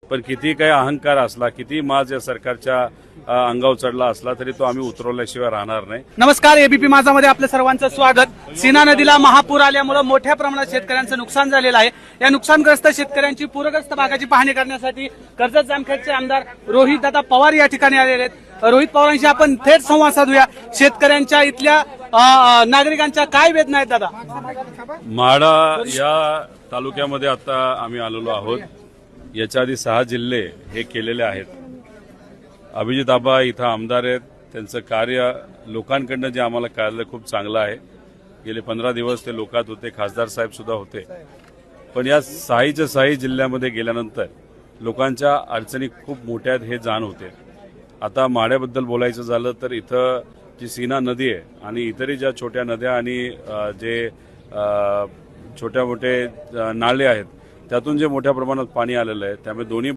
पण किती काही अहंकार असला, किती माज या सरकारच्या अंगावर चढला असला तरी तो आम्ही उतरवल्याशिवाय राहणार नाही. नमस्कार, एबीपी माझामध्ये आपलं सर्वांचं स्वागत. सीना नदीला महापूर आल्यामुळे मोठ्या प्रमाणात शेतकऱ्यांचं नुकसान झालेलं आहे. या नुकसानग्रस्त शेतकऱ्यांची पूरग्रस्त भागाची पाहणी करण्यासाठी कर्जत जामखेडचे आमदार रोहित दादा पवार या ठिकाणी आलेले आहेत. रोहित पवारांशी आपण थेट संवाद साधूया. शेतकऱ्यांच्या इथल्या नागरिकांच्या काय वेदना आहेत दादा? म्हाडा या तालुक्यामध्ये आता आम्ही आलेलो आहोत. याच्या आधी 6 जिल्हे हे केलेले आहेत. अभिजित आबा इथं आमदार आहेत. त्यांचं कार्य लोकांकडनं जे आम्हाला कळलं खूप चांगलं आहे. गेले 15 दिवस ते लोकात होते, खासदार साहेब सुद्धा होते. पण या 6 जिल्ह्यामध्ये गेल्यानंतर लोकांच्या अडचणी खूप मोठ्या आहेत हे जाण होते. आता माढ्याबद्दल बोलायचं झालं तर इथं जी सीना नदी आहे आणि इतरही ज्या छोट्या नद्या आणि जे छोट्या मोठे नाले आहेत त्यातून जे मोठ्या प्रमाणात पाणी आलेलं आहे त्यामुळे दोन्ही